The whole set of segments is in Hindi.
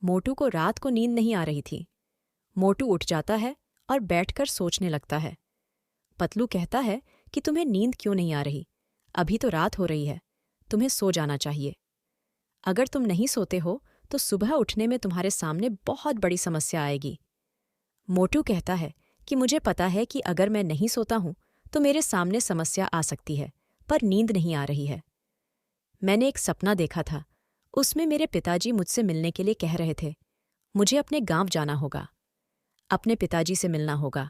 मोटू को रात को नींद नहीं आ रही थी। मोटू उठ जाता है और बैठकर सोचने लगता है। पतलू कहता है कि तुम्हें नींद क्यों नहीं आ रही? अभी तो रात हो रही है, तुम्हें सो जाना चाहिए। अगर तुम नहीं सोते हो तो सुबह उठने में तुम्हारे सामने बहुत बड़ी समस्या आएगी। मोटू कहता है कि मुझे पता है कि अगर मैं नहीं सोता हूं तो मेरे सामने समस्या आ सकती है, पर नींद नहीं आ रही है। मैंने एक सपना देखा था, उसमें मेरे पिताजी मुझसे मिलने के लिए कह रहे थे। मुझे अपने गांव जाना होगा, अपने पिताजी से मिलना होगा।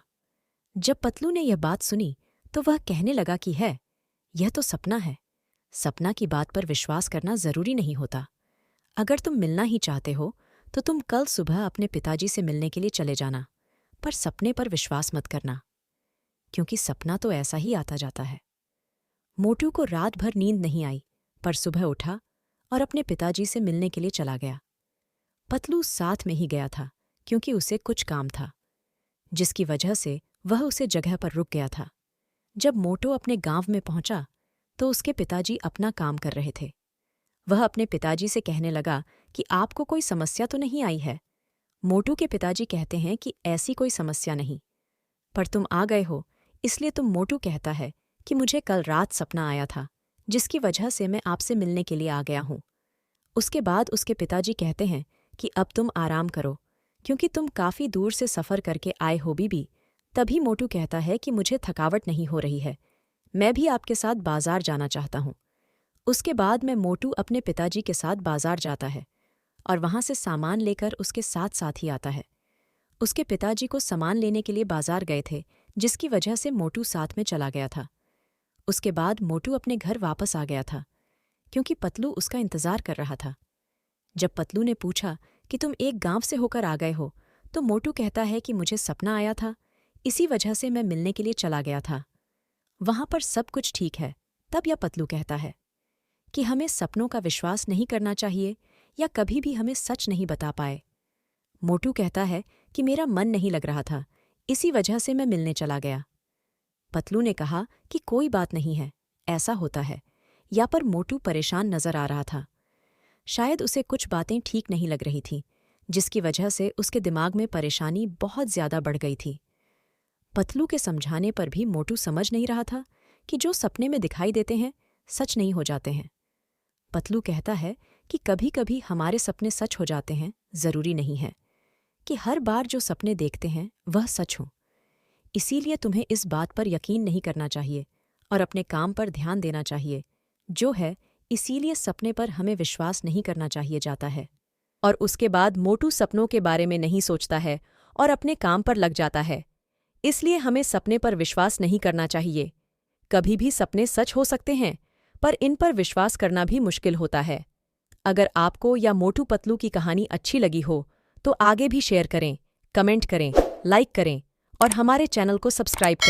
जब पतलू ने यह बात सुनी तो वह कहने लगा कि यह तो सपना है। सपना की बात पर विश्वास करना जरूरी नहीं होता। अगर तुम मिलना ही चाहते हो तो तुम कल सुबह अपने पिताजी से मिलने के लिए चले जाना, पर सपने पर विश्वास मत करना, क्योंकि सपना तो ऐसा ही आता जाता है। मोटू को रात भर नींद नहीं आई, पर सुबह उठा और अपने पिताजी से मिलने के लिए चला गया। पतलू साथ में ही गया था, क्योंकि उसे कुछ काम था, जिसकी वजह से वह उसे जगह पर रुक गया था। जब मोटू अपने गांव में पहुंचा तो उसके पिताजी अपना काम कर रहे थे। वह अपने पिताजी से कहने लगा कि आपको कोई समस्या तो नहीं आई है? मोटू के पिताजी कहते हैं कि ऐसी कोई समस्या नहीं, पर तुम आ गए हो, इसलिए तुम मोटू कहता है कि मुझे कल रात सपना आया था, जिसकी वजह से मैं आपसे मिलने के लिए आ गया हूं। उसके बाद उसके पिताजी कहते हैं कि अब तुम आराम करो, क्योंकि तुम काफी दूर से सफर करके आए हो बीबी। तभी मोटू कहता है कि मुझे थकावट नहीं हो रही है, मैं भी आपके साथ बाजार जाना चाहता हूं। उसके बाद में मोटू अपने पिताजी के साथ बाजार जाता है और वहां से सामान लेकर उसके साथ साथ ही आता है। उसके पिताजी को सामान लेने के लिए बाजार गए थे, जिसकी वजह से मोटू साथ में चला गया था। उसके बाद मोटू अपने घर वापस आ गया था, क्योंकि पतलू उसका इंतजार कर रहा था। जब पतलू ने पूछा कि तुम एक गांव से होकर आ गए हो, तो मोटू कहता है कि मुझे सपना आया था, इसी वजह से मैं मिलने के लिए चला गया था। वहां पर सब कुछ ठीक है। तब यह पतलू कहता है कि हमें सपनों का विश्वास नहीं करना चाहिए, या कभी भी हमें सच नहीं बता पाए। मोटू कहता है कि मेरा मन नहीं लग रहा था, इसी वजह से मैं मिलने चला गया। पतलू ने कहा कि कोई बात नहीं है, ऐसा होता है। या पर मोटू परेशान नजर आ रहा था। शायद उसे कुछ बातें ठीक नहीं लग रही थीं, जिसकी वजह से उसके दिमाग में परेशानी बहुत ज्यादा बढ़ गई थी। पतलू के समझाने पर भी मोटू समझ नहीं रहा था कि जो सपने में दिखाई देते हैं सच नहीं हो जाते हैं। पतलू कहता है कि कभी कभी हमारे सपने सच हो जाते हैं, जरूरी नहीं है कि हर बार जो सपने देखते हैं वह सच हो। इसीलिए तुम्हें इस बात पर यकीन नहीं करना चाहिए और अपने काम पर ध्यान देना चाहिए जो है। इसीलिए सपने पर हमें विश्वास नहीं करना चाहिए जाता है। और उसके बाद मोटू सपनों के बारे में नहीं सोचता है और अपने काम पर लग जाता है। इसलिए हमें सपने पर विश्वास नहीं करना चाहिए। कभी भी सपने सच हो सकते हैं, पर इन पर विश्वास करना भी मुश्किल होता है। अगर आपको या मोटू पतलू की कहानी अच्छी लगी हो तो आगे भी शेयर करें, कमेंट करें, लाइक करें और हमारे चैनल को सब्सक्राइब करें।